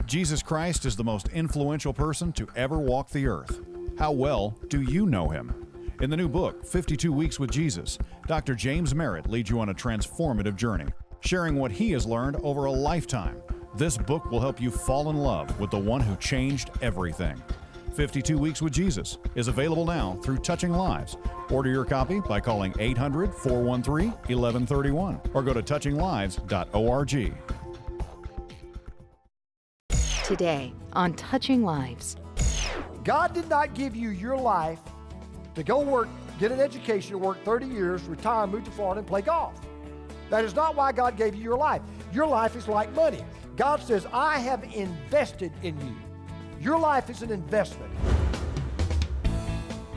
Jesus Christ is the most influential person to ever walk the earth. How well do you know him? In the new book, 52 Weeks with Jesus, Dr. James Merritt leads you on a transformative journey, sharing what he has learned over a lifetime. This book will help you fall in love with the one who changed everything. 52 Weeks with Jesus is available now through Touching Lives. Order your copy by calling 800-413-1131 or go to touchinglives.org. Today on Touching Lives. God did not give you your life to go work, get an education, work 30 years, retire, move to Florida, and play golf. That is not why God gave you your life. Your life is like money. God says, I have invested in you. Your life is an investment.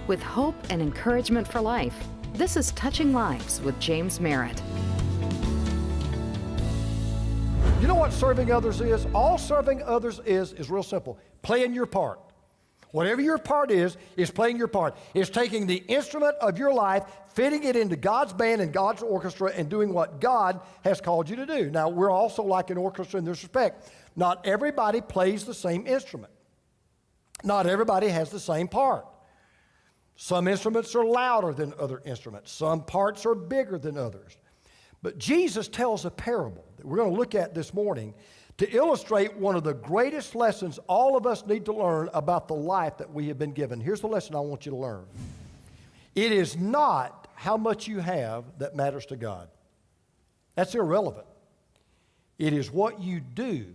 With hope and encouragement for life, this is Touching Lives with James Merritt. You know what serving others is? All serving others is real simple. Playing your part. Whatever your part is playing your part. It's taking the instrument of your life, fitting it into God's band and God's orchestra, and doing what God has called you to do. Now, we're also like an orchestra in this respect. Not everybody plays the same instrument. Not everybody has the same part. Some instruments are louder than other instruments. Some parts are bigger than others. But Jesus tells a parable that we're going to look at this morning to illustrate one of the greatest lessons all of us need to learn about the life that we have been given. Here's the lesson I want you to learn. It is not how much you have that matters to God. That's irrelevant. It is what you do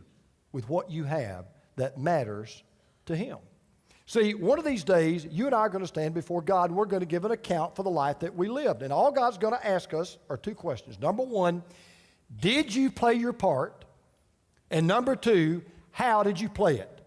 with what you have that matters to Him. See, one of these days, you and I are going to stand before God, and we're going to give an account for the life that we lived. And all God's going to ask us are two questions. Number one, did you play your part? And number two, how did you play it?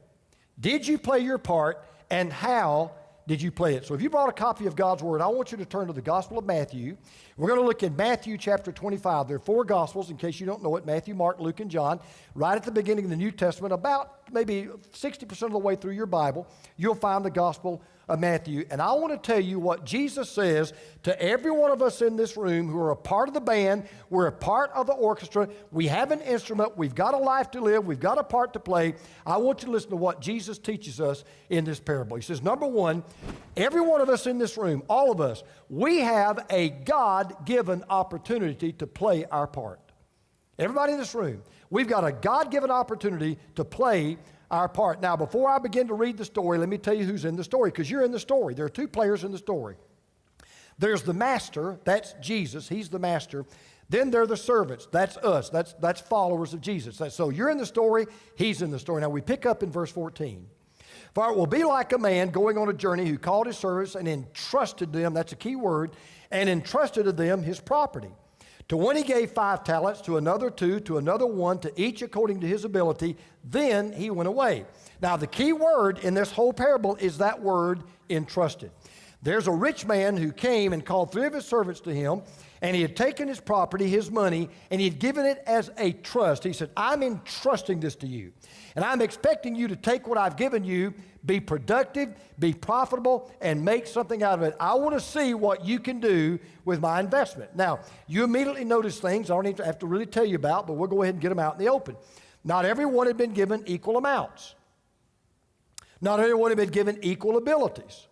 Did you play your part, and how did you play it? So if you brought a copy of God's Word, I want you to turn to the Gospel of Matthew. We're going to look in Matthew chapter 25. There are four Gospels, in case you don't know it: Matthew, Mark, Luke, and John. Right at the beginning of the New Testament, about maybe 60% of the way through your Bible, you'll find the Gospel of Matthew. And I want to tell you what Jesus says to every one of us in this room who are a part of the band. We're a part of the orchestra. We have an instrument. We've got a life to live. We've got a part to play. I want you to listen to what Jesus teaches us in this parable. He says, number one, every one of us in this room, all of us, we have a God-given opportunity to play our part. Everybody in this room, we've got a God-given opportunity to play our part. Now, before I begin to read the story, let me tell you who's in the story, because you're in the story. There are two players in the story. There's the master, that's Jesus, he's the master. Then there are the servants, that's us, that's followers of Jesus. So you're in the story, he's in the story. Now we pick up in verse 14. For it will be like a man going on a journey who called his servants and entrusted them, that's a key word, and entrusted to them his property. To one he gave 5 talents, to another 2, to another 1, to each according to his ability. Then he went away. Now the key word in this whole parable is that word, entrusted. There's a rich man who came and called 3 of his servants to him, and he had taken his property, his money, and he had given it as a trust. He said, I'm entrusting this to you, and I'm expecting you to take what I've given you, be productive, be profitable, and make something out of it. I want to see what you can do with my investment. Now, you immediately notice things I don't even have to really tell you about, but we'll go ahead and get them out in the open. Not everyone had been given equal amounts. Not everyone had been given equal abilities.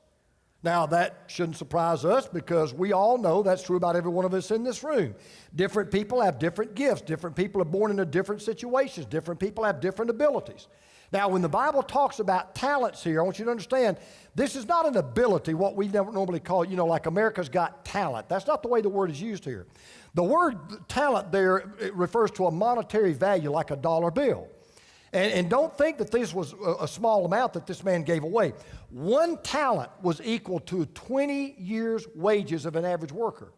Now, that shouldn't surprise us, because we all know that's true about every one of us in this room. Different people have different gifts. Different people are born into different situations. Different people have different abilities. Now, when the Bible talks about talents here, I want you to understand, this is not an ability, what we normally call, like America's Got Talent. That's not the way the word is used here. The word talent there, it refers to a monetary value, like a dollar bill. And don't think that this was a small amount that this man gave away. 1 talent was equal to 20 years' wages of an average worker.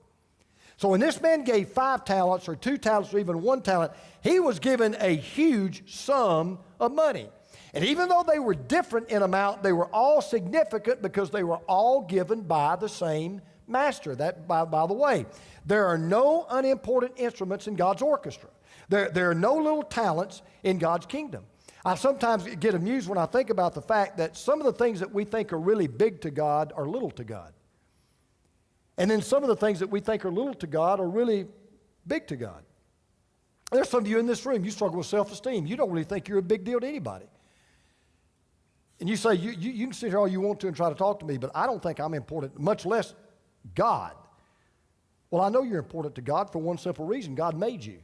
So when this man gave 5 talents or 2 talents or even 1 talent, he was given a huge sum of money. And even though they were different in amount, they were all significant because they were all given by the same master. That, by the way, there are no unimportant instruments in God's orchestra. There are no little talents in God's kingdom. I sometimes get amused when I think about the fact that some of the things that we think are really big to God are little to God. And then some of the things that we think are little to God are really big to God. There's some of you in this room, you struggle with self-esteem. You don't really think you're a big deal to anybody. And you say, you can sit here all you want to and try to talk to me, but I don't think I'm important, much less God. Well, I know you're important to God for one simple reason. God made you.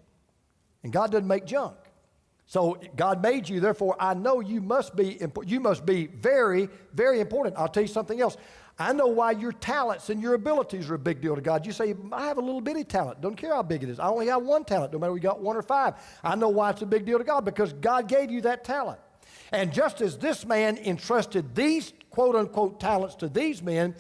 And God doesn't make junk. So God made you, therefore I know you must be very, very important. I'll tell you something else. I know why your talents and your abilities are a big deal to God. You say, I have a little bitty talent. Don't care how big it is. I only have one talent, no matter if you got 1 or 5. I know why it's a big deal to God, because God gave you that talent. And just as this man entrusted these quote-unquote talents to these men,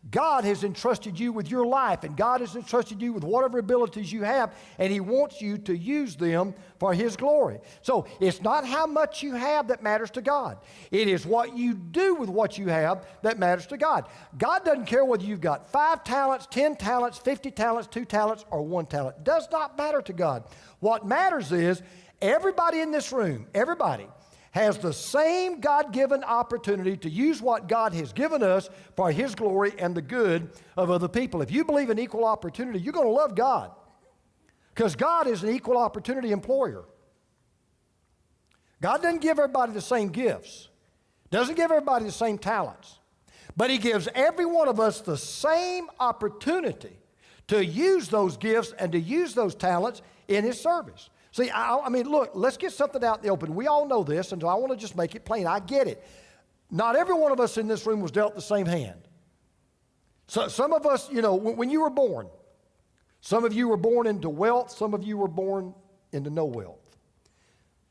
God has entrusted you with your life, and God has entrusted you with whatever abilities you have, and He wants you to use them for His glory. So it's not how much you have that matters to God. It is what you do with what you have that matters to God. God doesn't care whether you've got 5 talents, 10 talents, 50 talents, 2 talents, or 1 talent. It does not matter to God. What matters is everybody in this room, everybody, has the same God-given opportunity to use what God has given us for His glory and the good of other people. If you believe in equal opportunity, you're going to love God, because God is an equal opportunity employer. God doesn't give everybody the same gifts, doesn't give everybody the same talents, but He gives every one of us the same opportunity to use those gifts and to use those talents in His service. See, I mean, look, let's get something out in the open. We all know this, and I want to just make it plain. I get it. Not every one of us in this room was dealt the same hand. So some of us, you know, when you were born, some of you were born into wealth, some of you were born into no wealth.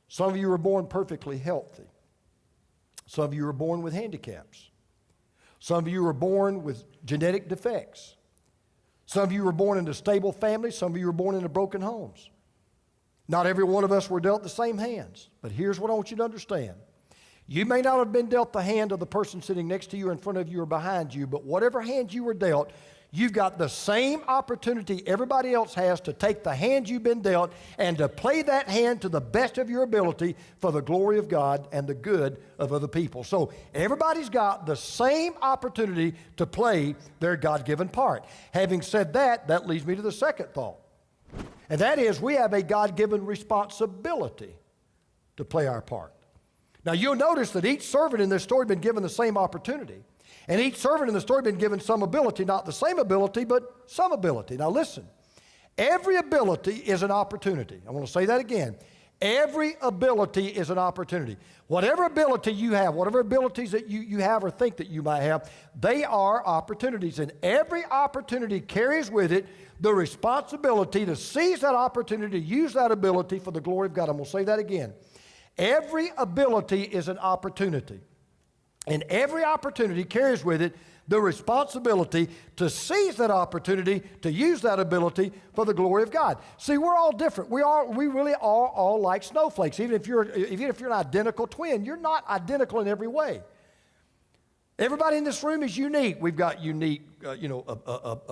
Some of you were born perfectly healthy. Some of you were born with handicaps. Some of you were born with genetic defects. Some of you were born into stable families. Some of you were born into broken homes. Not every one of us were dealt the same hands, but here's what I want you to understand. You may not have been dealt the hand of the person sitting next to you, in front of you, or behind you, but whatever hand you were dealt, you've got the same opportunity everybody else has to take the hand you've been dealt and to play that hand to the best of your ability for the glory of God and the good of other people. So everybody's got the same opportunity to play their God-given part. Having said that, that leads me to the second thought. And that is, we have a God-given responsibility to play our part. Now, you'll notice that each servant in this story has been given the same opportunity. And each servant in the story has been given some ability, not the same ability, but some ability. Now, listen, every ability is an opportunity. I want to say that again. Every ability is an opportunity. Whatever ability you have, whatever abilities that you have or think that you might have, they are opportunities. And every opportunity carries with it the responsibility to seize that opportunity, to use that ability for the glory of God. I'm going to say that again. Every ability is an opportunity. And every opportunity carries with it the responsibility to seize that opportunity, to use that ability for the glory of God. See, we're all different. We really are all like snowflakes. Even if you're an identical twin, you're not identical in every way. Everybody in this room is unique. We've got unique,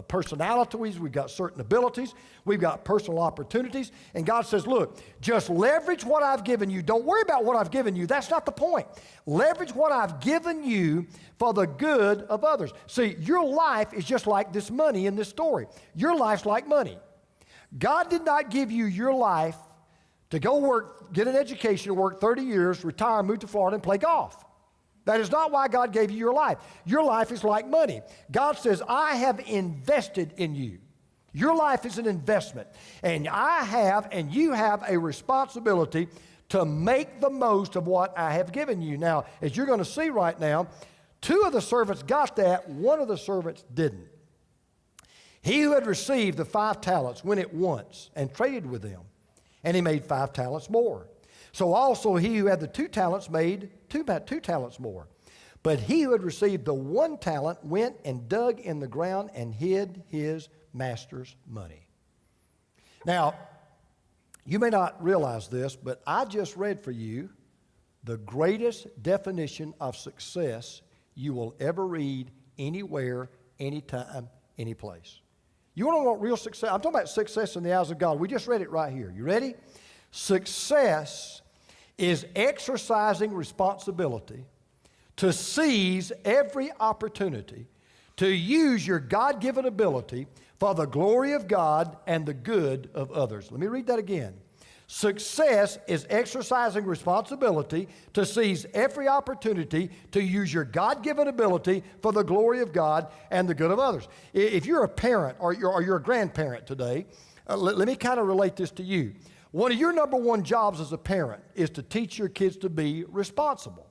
personalities. We've got certain abilities. We've got personal opportunities. And God says, look, just leverage what I've given you. Don't worry about what I've given you. That's not the point. Leverage what I've given you for the good of others. See, your life is just like this money in this story. Your life's like money. God did not give you your life to go work, get an education, work 30 years, retire, move to Florida, and play golf. That is not why God gave you your life. Your life is like money. God says, I have invested in you. Your life is an investment. And I have, and you have a responsibility to make the most of what I have given you. Now, as you're going to see right now, 2 of the servants got that, 1 of the servants didn't. He who had received the 5 talents went at once and traded with them, and he made 5 talents more. So also he who had the 2 talents made two talents more. But he who had received the 1 talent went and dug in the ground and hid his master's money. Now, you may not realize this, but I just read for you the greatest definition of success you will ever read anywhere, anytime, any place. You want to know what real success? I'm talking about success in the eyes of God. We just read it right here. You ready? Success is exercising responsibility to seize every opportunity to use your God-given ability for the glory of God and the good of others. Let me read that again. Success is exercising responsibility to seize every opportunity to use your God-given ability for the glory of God and the good of others. If you're a parent or you're a grandparent today, let me kind of relate this to you. One of your number one jobs as a parent is to teach your kids to be responsible.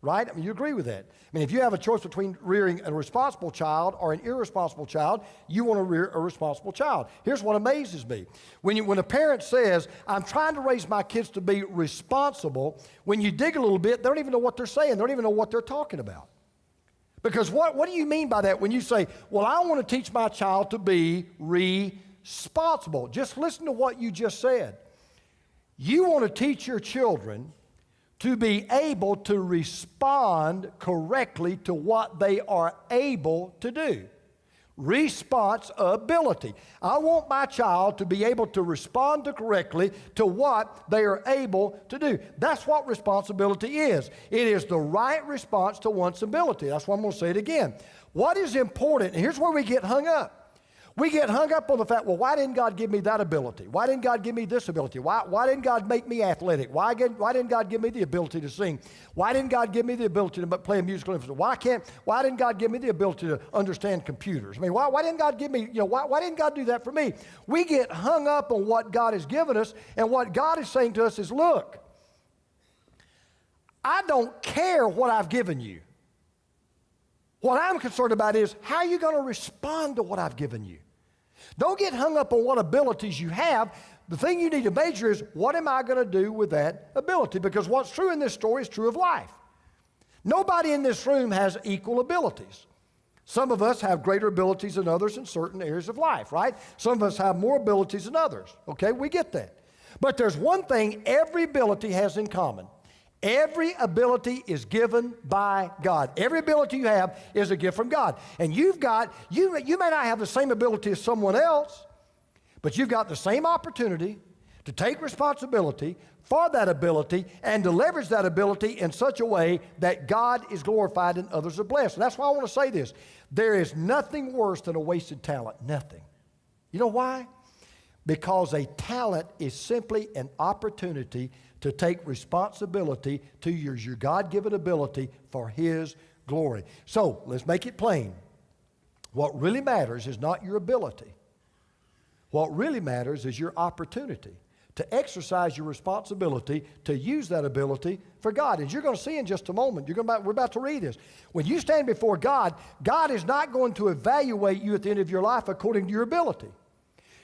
Right? I mean, you agree with that. I mean, if you have a choice between rearing a responsible child or an irresponsible child, you want to rear a responsible child. Here's what amazes me. When a parent says, I'm trying to raise my kids to be responsible, when you dig a little bit, they don't even know what they're saying. They don't even know what they're talking about. Because what do you mean by that when you say, well, I want to teach my child to be responsible? Just listen to what you just said. You want to teach your children to be able to respond correctly to what they are able to do. Responsibility. I want my child to be able to respond correctly to what they are able to do. That's what responsibility is. It is the right response to one's ability. That's why I'm going to say it again. What is important, and here's where we get hung up. We get hung up on the fact, well, why didn't God give me that ability? Why didn't God give me this ability? Why didn't God make me athletic? Why didn't God give me the ability to sing? Why didn't God give me the ability to play a musical instrument? Why didn't God give me the ability to understand computers? I mean, why didn't God give me, why didn't God do that for me? We get hung up on what God has given us, and what God is saying to us is, look, I don't care what I've given you. What I'm concerned about is how are you going to respond to what I've given you? Don't get hung up on what abilities you have. The thing you need to measure is, what am I going to do with that ability? Because what's true in this story is true of life. Nobody in this room has equal abilities. Some of us have greater abilities than others in certain areas of life, right? Some of us have more abilities than others. Okay, we get that. But there's one thing every ability has in common. Every ability is given by God. Every ability you have is a gift from God. And you may not have the same ability as someone else, but you've got the same opportunity to take responsibility for that ability and to leverage that ability in such a way that God is glorified and others are blessed. And that's why I want to say this. There is nothing worse than a wasted talent. Nothing. You know why? Because a talent is simply an opportunity to take responsibility to use your God-given ability for His glory. So, let's make it plain. What really matters is not your ability. What really matters is your opportunity to exercise your responsibility to use that ability for God. As you're going to see in just a moment, we're about to read this. When you stand before God, God is not going to evaluate you at the end of your life according to your ability.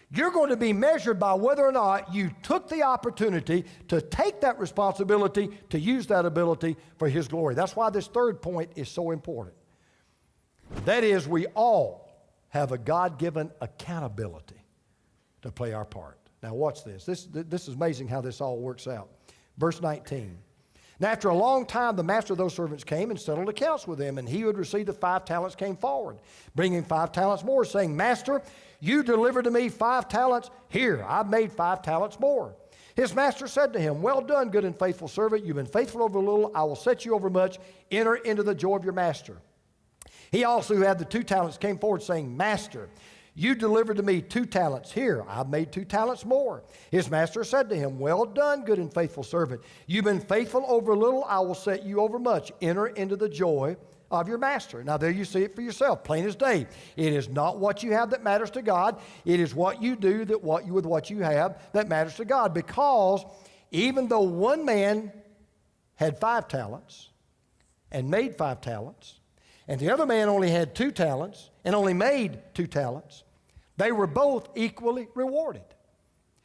You're going to be measured by whether or not you took the opportunity to take that responsibility to use that ability for His glory. That's why this third point is so important. That is, we all have a God-given accountability to play our part. Now watch this. This is amazing how this all works out. Verse 19. Now after a long time, the master of those servants came and settled accounts with them, and he who had received the 5 talents came forward, bringing 5 talents more, saying, Master, you delivered to me 5 talents. Here, I've made 5 talents more. His master said to him, Well done, good and faithful servant. You've been faithful over a little. I will set you over much. Enter into the joy of your master. He also who had the 2 talents came forward, saying, Master, you delivered to me 2 talents. Here, I've made 2 talents more. His master said to him, Well done, good and faithful servant. You've been faithful over a little. I will set you over much. Enter into the joy of your master. Now there you see it for yourself, plain as day. It is not what you have that matters to God. It is what you do with what you have that matters to God. Because even though one man had 5 talents and made 5 talents, and the other man only had 2 talents and only made 2 talents, they were both equally rewarded.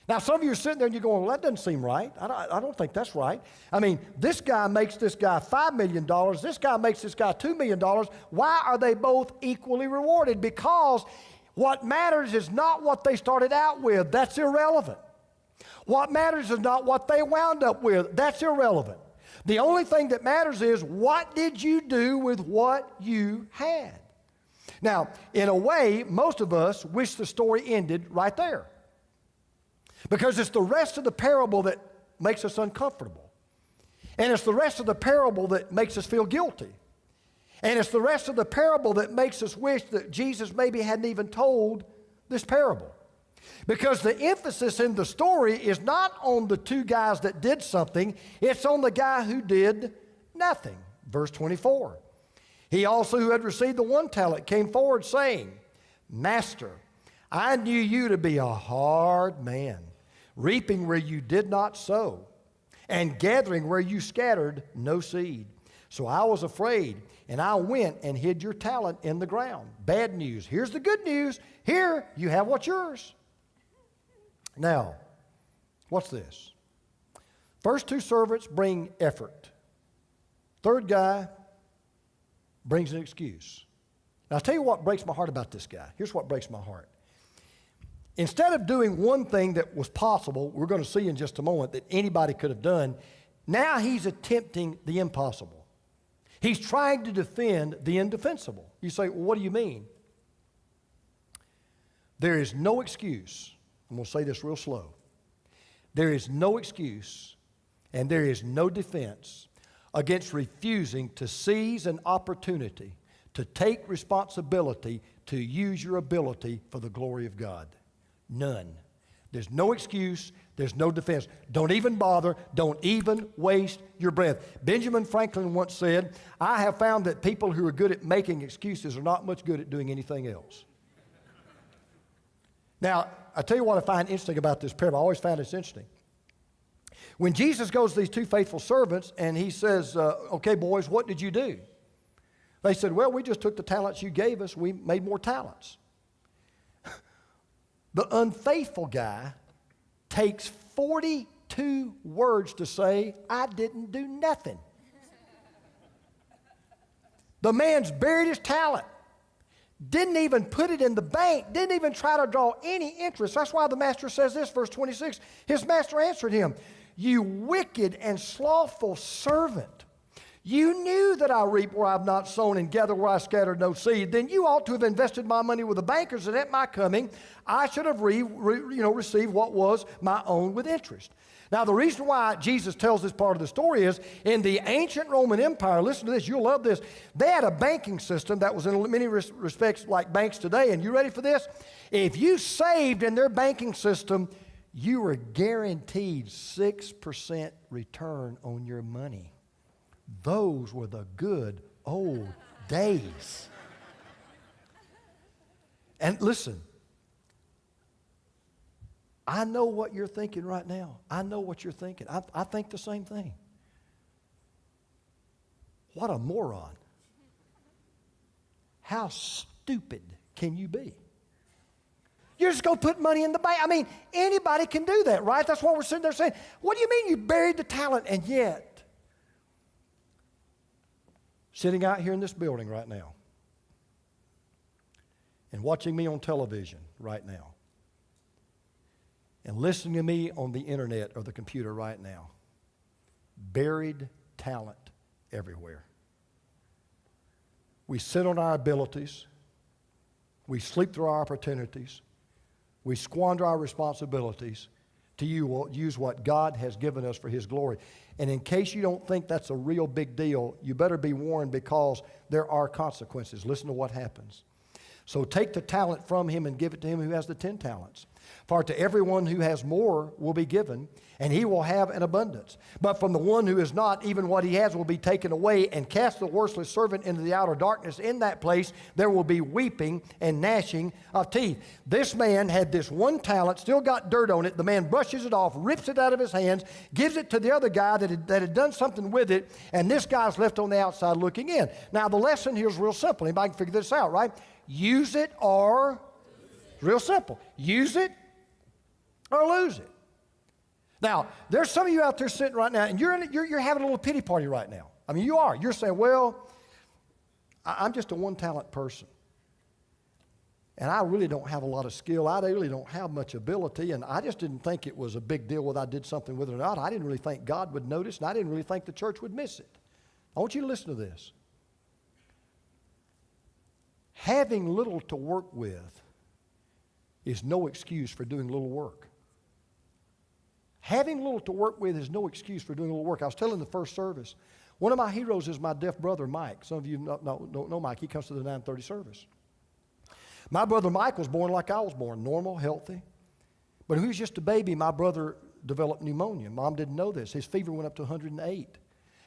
Now, some of you are sitting there and you're going, well, that doesn't seem right. I don't think that's right. I mean, this guy makes this guy $5 million. This guy makes this guy $2 million. Why are they both equally rewarded? Because what matters is not what they started out with. That's irrelevant. What matters is not what they wound up with. That's irrelevant. The only thing that matters is, what did you do with what you had? Now, in a way, most of us wish the story ended right there. Because it's the rest of the parable that makes us uncomfortable. And it's the rest of the parable that makes us feel guilty. And it's the rest of the parable that makes us wish that Jesus maybe hadn't even told this parable. Because the emphasis in the story is not on the two guys that did something, it's on the guy who did nothing. Verse 24. He also who had received the one talent came forward saying, Master, I knew you to be a hard man, reaping where you did not sow, and gathering where you scattered no seed. So I was afraid, and I went and hid your talent in the ground. Bad news. Here's the good news. Here, you have what's yours. Now, what's this? First two servants bring effort. Third guy brings an excuse. Now, I'll tell you what breaks my heart about this guy. Here's what breaks my heart. Instead of doing one thing that was possible, we're going to see in just a moment that anybody could have done, now he's attempting the impossible. He's trying to defend the indefensible. You say, well, what do you mean? There is no excuse. I'm going to say this real slow. There is no excuse and there is no defense against refusing to seize an opportunity to take responsibility to use your ability for the glory of God. None. There's no excuse. There's no defense. Don't even bother. Don't even waste your breath. Benjamin Franklin once said, I have found that people who are good at making excuses are not much good at doing anything else. Now, I tell you what I find interesting about this parable. I always found this interesting. When Jesus goes to these two faithful servants and he says, okay, boys, what did you do? They said, well, we just took the talents you gave us. We made more talents. The unfaithful guy takes 42 words to say, I didn't do nothing. The man's buried his talent. Didn't even put it in the bank. Didn't even try to draw any interest. That's why the master says this, verse 26. His master answered him, you wicked and slothful servant. You knew that I reap where I have not sown and gather where I scattered no seed. Then you ought to have invested my money with the bankers, and at my coming, I should have received what was my own with interest. Now, the reason why Jesus tells this part of the story is in the ancient Roman Empire, listen to this, you'll love this, they had a banking system that was in many respects like banks today. And you ready for this? If you saved in their banking system, you were guaranteed 6% return on your money. Those were the good old days. And listen, I know what you're thinking right now. I know what you're thinking. I think the same thing. What a moron. How stupid can you be? You're just going to put money in the bank. I mean, anybody can do that, right? That's what we're sitting there saying. What do you mean you buried the talent? And yet, sitting out here in this building right now and watching me on television right now and listening to me on the internet or the computer right now, buried talent everywhere. We sit on our abilities. We sleep through our opportunities. We squander our responsibilities to use what God has given us for His glory. And in case you don't think that's a real big deal, you better be warned because there are consequences. Listen to what happens. So take the talent from him and give it to him who has the 10 talents. For to everyone who has more will be given, and he will have an abundance. But from the one who is not, even what he has will be taken away, and cast the worthless servant into the outer darkness. In that place there will be weeping and gnashing of teeth. This man had this one talent, still got dirt on it. The man brushes it off, rips it out of his hands, gives it to the other guy that had done something with it, and this guy's left on the outside looking in. Now the lesson here is real simple. Anybody can figure this out, right? Use it or, real simple, use it or lose it. Now, there's some of you out there sitting right now, and you're having a little pity party right now. I mean, you are. You're saying, well, I'm just a one-talent person, and I really don't have a lot of skill. I really don't have much ability, and I just didn't think it was a big deal whether I did something with it or not. I didn't really think God would notice, and I didn't really think the church would miss it. I want you to listen to this. Having little to work with is no excuse for doing little work. Having little to work with is no excuse for doing little work. I was telling the first service, one of my heroes is my deaf brother, Mike. Some of you don't know Mike. He comes to the 9:30 service. My brother Mike was born like I was born, normal, healthy. But when he was just a baby, my brother developed pneumonia. Mom didn't know this. His fever went up to 108.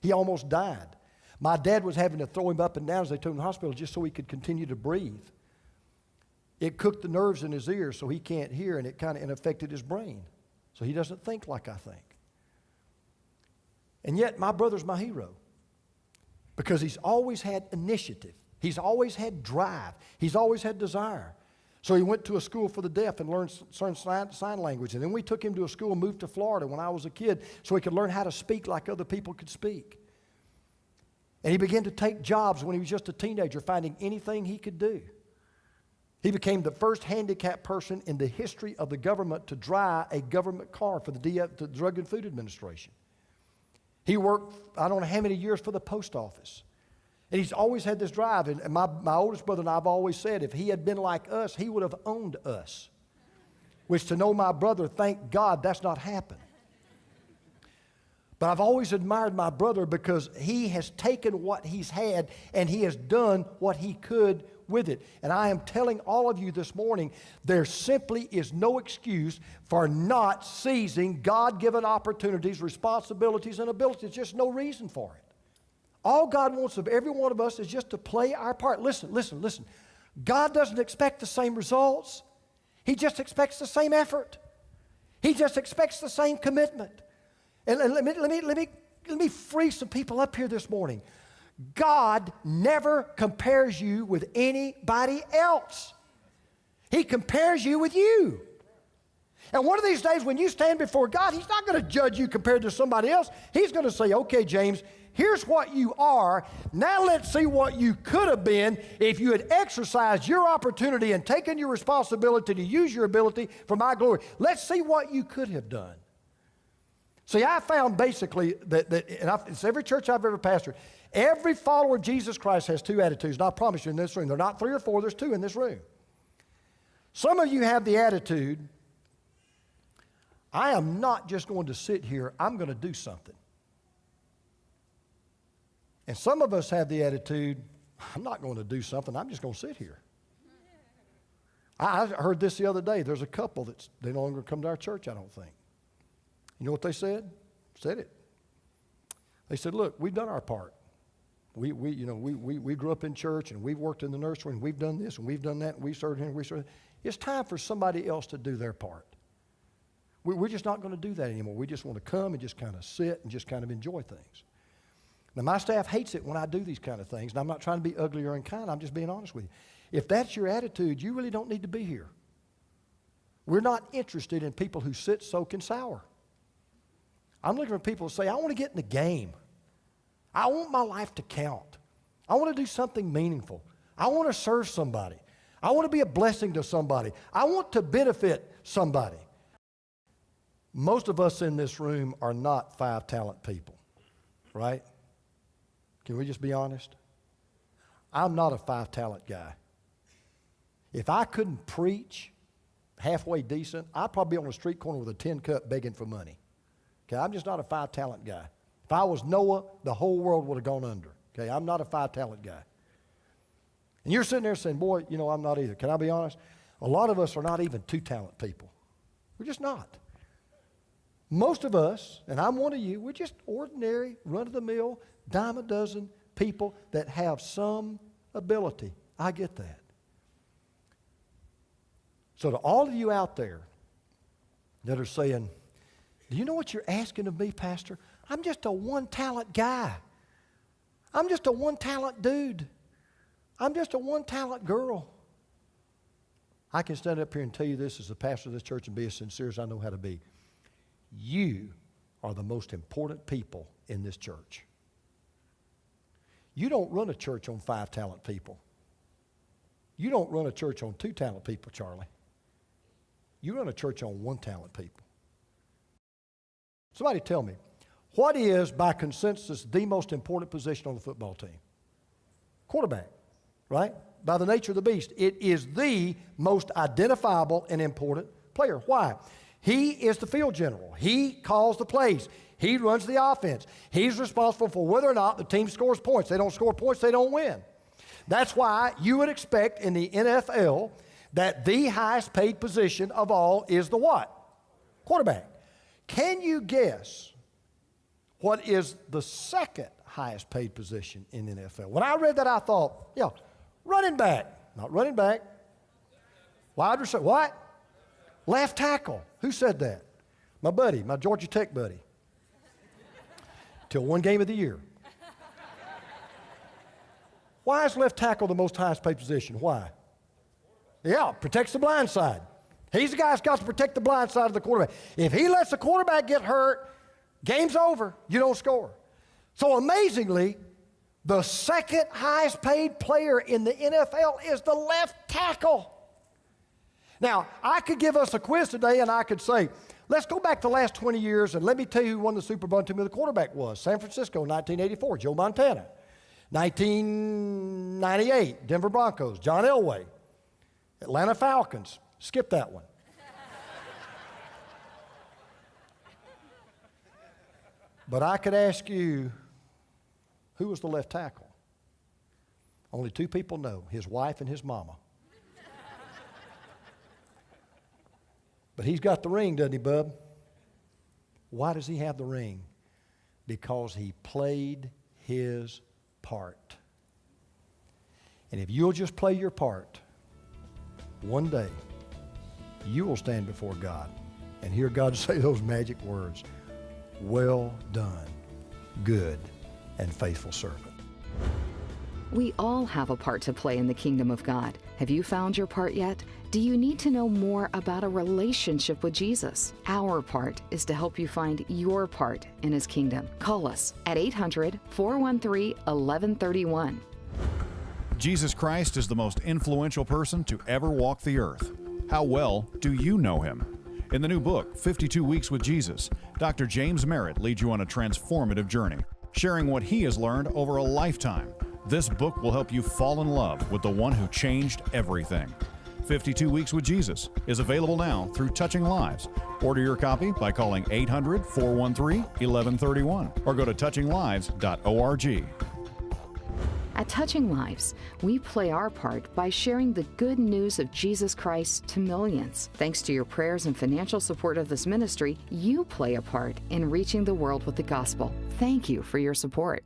He almost died. My dad was having to throw him up and down as they took him to the hospital just so he could continue to breathe. It cooked the nerves in his ears so he can't hear, and it kind of affected his brain. So he doesn't think like I think. And yet my brother's my hero because he's always had initiative. He's always had drive. He's always had desire. So he went to a school for the deaf and learned sign language. And then we took him to a school and moved to Florida when I was a kid so he could learn how to speak like other people could speak. And he began to take jobs when he was just a teenager, finding anything he could do. He became the first handicapped person in the history of the government to drive a government car for the Drug and Food Administration. He worked, I don't know how many years, for the post office. And he's always had this drive. And my oldest brother and I have always said, if he had been like us, he would have owned us. Which, to know my brother, thank God that's not happened. But I've always admired my brother because he has taken what he's had and he has done what he could with it. And I am telling all of you this morning, there simply is no excuse for not seizing God-given opportunities, responsibilities, and abilities. There's just no reason for it. All God wants of every one of us is just to play our part. Listen. God doesn't expect the same results. He just expects the same effort. He just expects the same commitment. And let me free some people up here this morning. God never compares you with anybody else. He compares you with you. And one of these days when you stand before God, He's not going to judge you compared to somebody else. He's going to say, okay, James, here's what you are. Now let's see what you could have been if you had exercised your opportunity and taken your responsibility to use your ability for my glory. Let's see what you could have done. See, I found basically it's every church I've ever pastored, every follower of Jesus Christ has two attitudes. And I promise you in this room, they're not three or four, there's two in this room. Some of you have the attitude, I am not just going to sit here, I'm going to do something. And some of us have the attitude, I'm not going to do something, I'm just going to sit here. I heard this the other day. There's a couple they no longer come to our church, I don't think. You know what they said? Said it. They said, look, we've done our part. We grew up in church and we've worked in the nursery and we've done this and we've done that and we served here and we served. It's time for somebody else to do their part. We're just not going to do that anymore. We just want to come and just kind of sit and just kind of enjoy things. Now, my staff hates it when I do these kind of things, and I'm not trying to be ugly or unkind. I'm just being honest with you. If that's your attitude, you really don't need to be here. We're not interested in people who sit, soak, and sour. I'm looking for people who say, I want to get in the game. I want my life to count. I want to do something meaningful. I want to serve somebody. I want to be a blessing to somebody. I want to benefit somebody. Most of us in this room are not five-talent people, right? Can we just be honest? I'm not a five-talent guy. If I couldn't preach halfway decent, I'd probably be on a street corner with a tin cup begging for money. Okay, I'm just not a five-talent guy. If I was Noah, the whole world would have gone under. Okay, I'm not a five-talent guy. And you're sitting there saying, boy, I'm not either. Can I be honest? A lot of us are not even two-talent people. We're just not. Most of us, and I'm one of you, we're just ordinary, run-of-the-mill, dime a dozen people that have some ability. I get that. So to all of you out there that are saying, do you know what you're asking of me, Pastor? I'm just a one-talent guy. I'm just a one-talent dude. I'm just a one-talent girl. I can stand up here and tell you this as the pastor of this church and be as sincere as I know how to be. You are the most important people in this church. You don't run a church on five-talent people. You don't run a church on two-talent people, Charlie. You run a church on one-talent people. Somebody tell me, what is, by consensus, the most important position on the football team? Quarterback, right? By the nature of the beast. It is the most identifiable and important player. Why? He is the field general. He calls the plays. He runs the offense. He's responsible for whether or not the team scores points. They don't score points, they don't win. That's why you would expect in the NFL that the highest paid position of all is the what? Quarterback. Can you guess what is the second highest paid position in the NFL? When I read that, I thought, yeah, running back. Not running back. Wide receiver. What? Left tackle. Who said that? My buddy, my Georgia Tech buddy. Till one game of the year. Why is left tackle the most highest paid position? Why? Yeah, protects the blind side. He's the guy that's got to protect the blind side of the quarterback. If he lets the quarterback get hurt, game's over. You don't score. So amazingly, the second highest paid player in the NFL is the left tackle. Now, I could give us a quiz today and I could say, let's go back the last 20 years and let me tell you who won the Super Bowl and tell me who the quarterback was. San Francisco, 1984, Joe Montana. 1998, Denver Broncos, John Elway. Atlanta Falcons, skip that one. But I could ask you, who was the left tackle? Only two people know, his wife and his mama. But he's got the ring, doesn't he, bub? Why does he have the ring? Because he played his part. And if you'll just play your part, one day you will stand before God and hear God say those magic words, "Well done, good and faithful servant." We all have a part to play in the kingdom of God. Have you found your part yet? Do you need to know more about a relationship with Jesus? Our part is to help you find your part in His kingdom. Call us at 800-413-1131. Jesus Christ is the most influential person to ever walk the earth. How well do you know Him? In the new book, 52 Weeks with Jesus, Dr. James Merritt leads you on a transformative journey, sharing what he has learned over a lifetime. This book will help you fall in love with the one who changed everything. 52 Weeks with Jesus is available now through Touching Lives. Order your copy by calling 800-413-1131 or go to touchinglives.org. At Touching Lives, we play our part by sharing the good news of Jesus Christ to millions. Thanks to your prayers and financial support of this ministry, you play a part in reaching the world with the gospel. Thank you for your support.